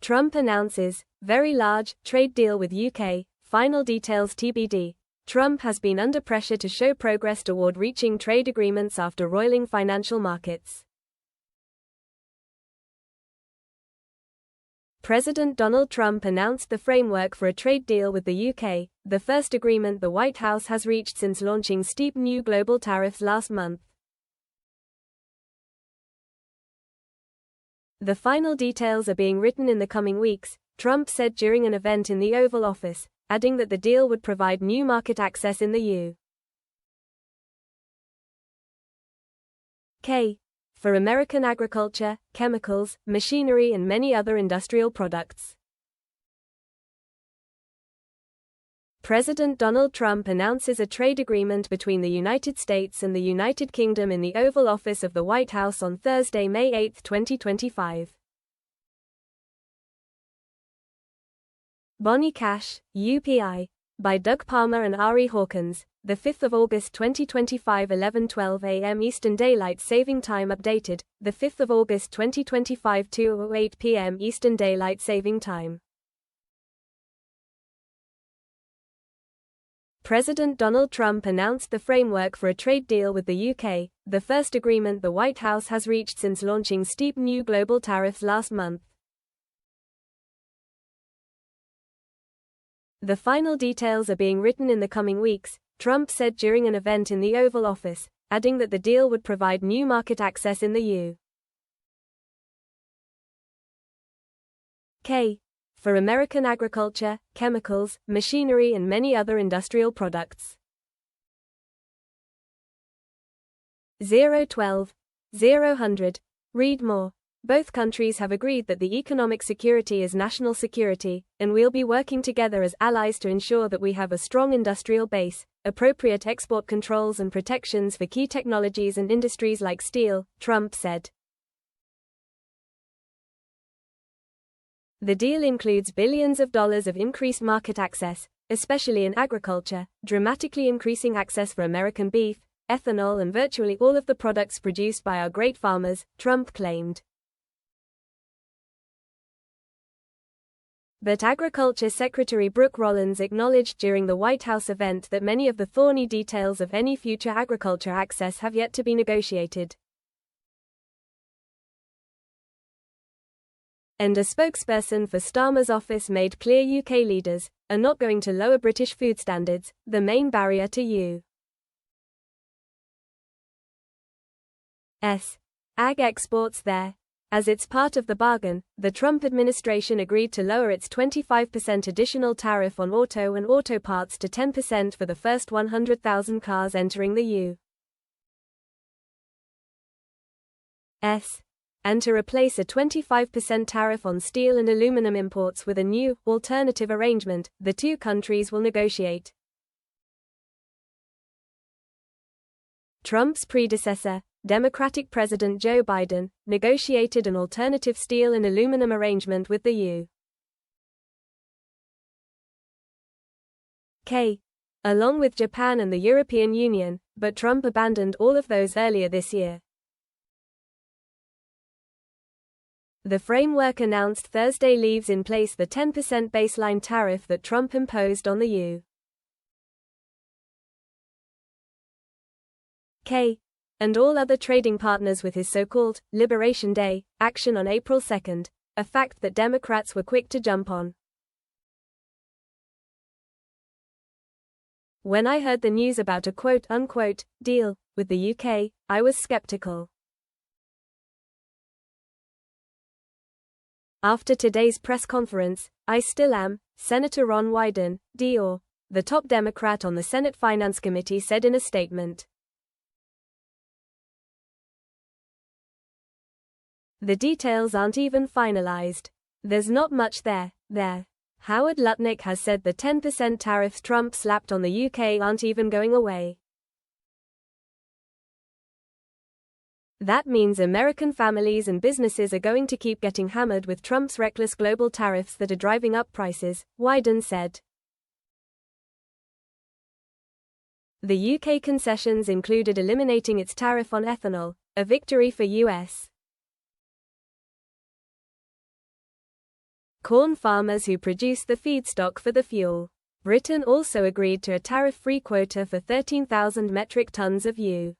Trump announces very large trade deal with UK, final details TBD. Trump has been under pressure to show progress toward reaching trade agreements after roiling financial markets. President Donald Trump announced the framework for a trade deal with the UK, the first agreement the White House has reached since launching steep new global tariffs last month. The final details are being written in the coming weeks, Trump said during an event in the Oval Office, adding that the deal would provide new market access in the UK for American agriculture, chemicals, machinery and many other industrial products. President Donald Trump announces a trade agreement between the United States and the United Kingdom in the Oval Office of the White House on Thursday, May 8, 2025. Bonnie Cash, UPI. By Doug Palmer and Ari Hawkins, the 5th of August 2025, 11:12 a.m. Eastern Daylight Saving Time updated, the 5th of August 2025, 2:08 p.m. Eastern Daylight Saving Time. President Donald Trump announced the framework for a trade deal with the UK, the first agreement the White House has reached since launching steep new global tariffs last month. The final details are being written in the coming weeks, Trump said during an event in the Oval Office, adding that the deal would provide new market access in the UK for American agriculture, chemicals, machinery and many other industrial products. 012-000. Read more. Both countries have agreed that the economic security is national security, and we'll be working together as allies to ensure that we have a strong industrial base, appropriate export controls and protections for key technologies and industries like steel, Trump said. The deal includes billions of dollars of increased market access, especially in agriculture, dramatically increasing access for American beef, ethanol and virtually all of the products produced by our great farmers, Trump claimed. But Agriculture Secretary Brooke Rollins acknowledged during the White House event that many of the thorny details of any future agriculture access have yet to be negotiated. And a spokesperson for Starmer's office made clear UK leaders are not going to lower British food standards, the main barrier to U.S. ag exports there. As it's part of the bargain, the Trump administration agreed to lower its 25% additional tariff on auto and auto parts to 10% for the first 100,000 cars entering the U.S. and to replace a 25% tariff on steel and aluminum imports with a new, alternative arrangement the two countries will negotiate. Trump's predecessor, Democratic President Joe Biden, negotiated an alternative steel and aluminum arrangement with the UK, along with Japan and the European Union, but Trump abandoned all of those earlier this year. The framework announced Thursday leaves in place the 10% baseline tariff that Trump imposed on the UK and all other trading partners with his so-called Liberation Day action on April 2, a fact that Democrats were quick to jump on. When I heard the news about a quote-unquote deal with the UK, I was skeptical. After today's press conference, I still am, Senator Ron Wyden, D.R., the top Democrat on the Senate Finance Committee said in a statement. The details aren't even finalized. There's not much there. Howard Lutnick has said the 10% tariffs Trump slapped on the UK aren't even going away. That means American families and businesses are going to keep getting hammered with Trump's reckless global tariffs that are driving up prices, Wyden said. The UK concessions included eliminating its tariff on ethanol, a victory for U.S. corn farmers who produce the feedstock for the fuel. Britain also agreed to a tariff-free quota for 13,000 metric tons of U.S.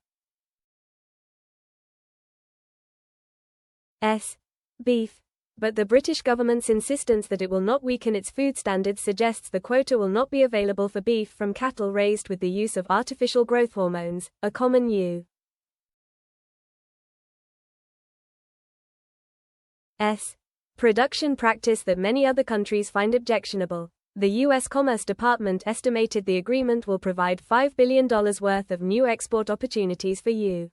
beef. But the British government's insistence that it will not weaken its food standards suggests the quota will not be available for beef from cattle raised with the use of artificial growth hormones, a common U.S. production practice that many other countries find objectionable. The U.S. Commerce Department estimated the agreement will provide $5 billion worth of new export opportunities for U.S.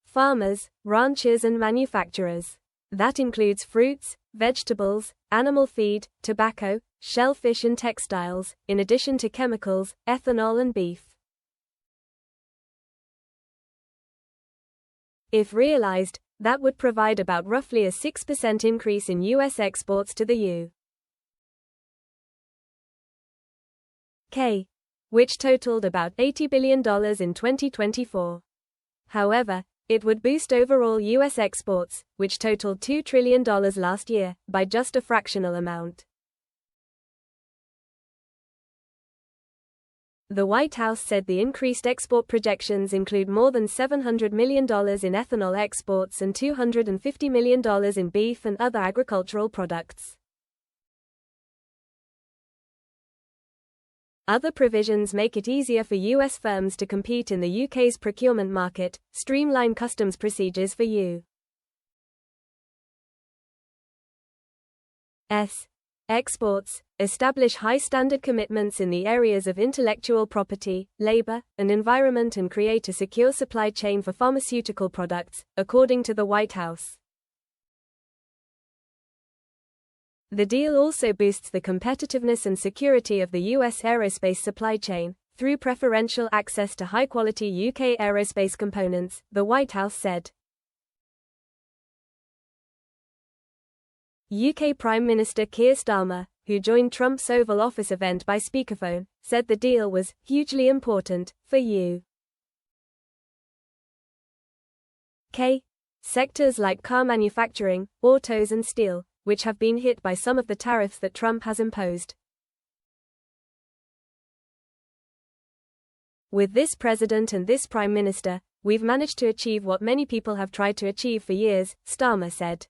farmers, ranchers and manufacturers. That includes fruits, vegetables, animal feed, tobacco, shellfish and textiles, in addition to chemicals, ethanol and beef. If realized, that would provide about roughly a 6% increase in U.S. exports to the U.K., which totaled about $80 billion in 2024. However, it would boost overall U.S. exports, which totaled $2 trillion last year, by just a fractional amount. The White House said the increased export projections include more than $700 million in ethanol exports and $250 million in beef and other agricultural products. Other provisions make it easier for U.S. firms to compete in the U.K.'s procurement market, streamline customs procedures for U.S. exports, establish high-standard commitments in the areas of intellectual property, labor, and environment and create a secure supply chain for pharmaceutical products, according to the White House. The deal also boosts the competitiveness and security of the U.S. aerospace supply chain, through preferential access to high-quality U.K. aerospace components, the White House said. UK Prime Minister Keir Starmer, who joined Trump's Oval Office event by speakerphone, said the deal was hugely important for UK sectors like car manufacturing, autos and steel, which have been hit by some of the tariffs that Trump has imposed. With this president and this prime minister, we've managed to achieve what many people have tried to achieve for years, Starmer said.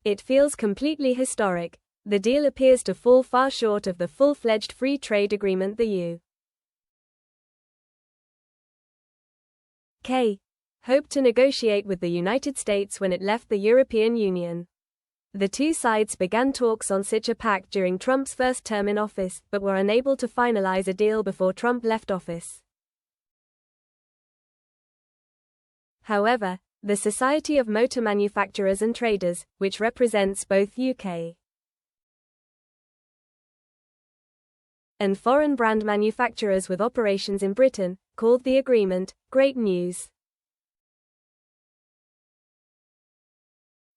It feels completely historic. The deal appears to fall far short of the full-fledged free trade agreement the UK hoped to negotiate with the United States when it left the European Union. The two sides began talks on such a pact during Trump's first term in office, but were unable to finalize a deal before Trump left office. However, the Society of Motor Manufacturers and Traders, which represents both UK and foreign brand manufacturers with operations in Britain, called the agreement great news.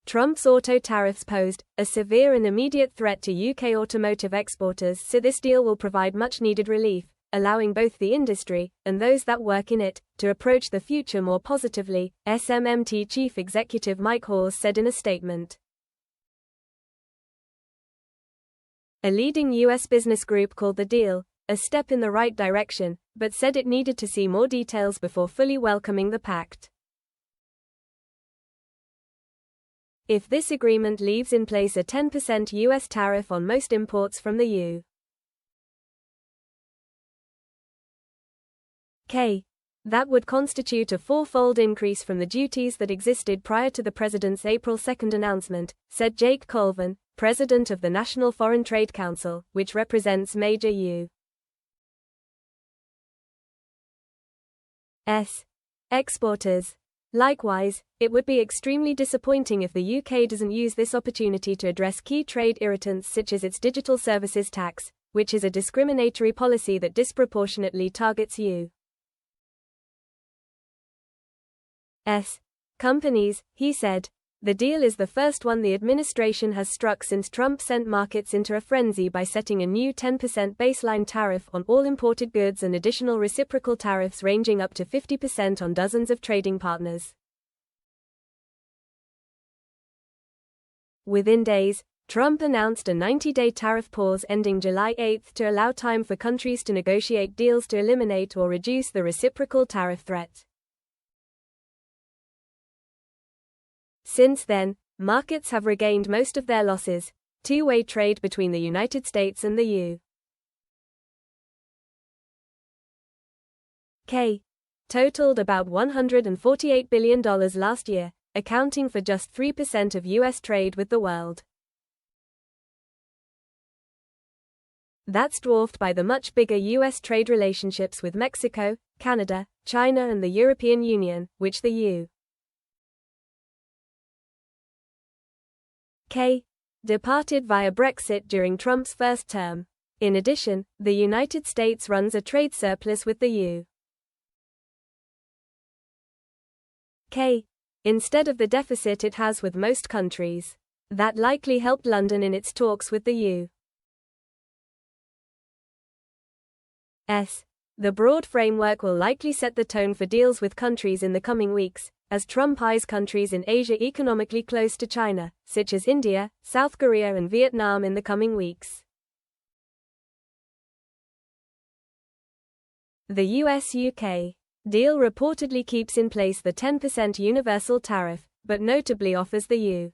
Trump's auto tariffs posed a severe and immediate threat to UK automotive exporters, so this deal will provide much-needed relief, allowing both the industry, and those that work in it, to approach the future more positively, SMMT Chief Executive Mike Hawes said in a statement. A leading U.S. business group called the deal a step in the right direction, but said it needed to see more details before fully welcoming the pact. If this agreement leaves in place a 10% U.S. tariff on most imports from the UK, that would constitute a four-fold increase from the duties that existed prior to the president's April 2 announcement, said Jake Colvin, president of the National Foreign Trade Council, which represents major U.S. exporters. Likewise, it would be extremely disappointing if the UK doesn't use this opportunity to address key trade irritants such as its digital services tax, which is a discriminatory policy that disproportionately targets U.S. companies, he said. The deal is the first one the administration has struck since Trump sent markets into a frenzy by setting a new 10% baseline tariff on all imported goods and additional reciprocal tariffs ranging up to 50% on dozens of trading partners. Within days, Trump announced a 90-day tariff pause ending July 8 to allow time for countries to negotiate deals to eliminate or reduce the reciprocal tariff threat. Since then, markets have regained most of their losses. Two-way trade between the United States and the UK totaled about $148 billion last year, accounting for just 3% of U.S. trade with the world. That's dwarfed by the much bigger U.S. trade relationships with Mexico, Canada, China and the European Union, which the UK departed via Brexit during Trump's first term. In addition, the United States runs a trade surplus with the UK, instead of the deficit it has with most countries. That likely helped London in its talks with the UK. The broad framework will likely set the tone for deals with countries in the coming weeks, as Trump eyes countries in Asia economically close to China, such as India, South Korea and Vietnam in the coming weeks. The US-UK deal reportedly keeps in place the 10% universal tariff, but notably offers the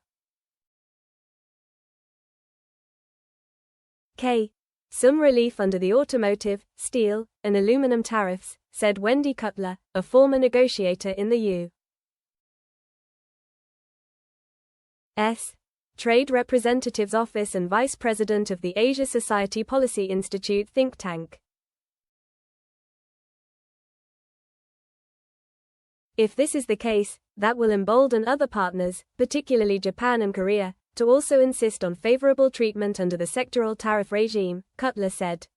UK some relief under the automotive, steel, and aluminum tariffs, said Wendy Cutler, a former negotiator in the U.S. Trade Representative's Office and Vice President of the Asia Society Policy Institute think tank. If this is the case, that will embolden other partners, particularly Japan and Korea, to also insist on favorable treatment under the sectoral tariff regime, Cutler said.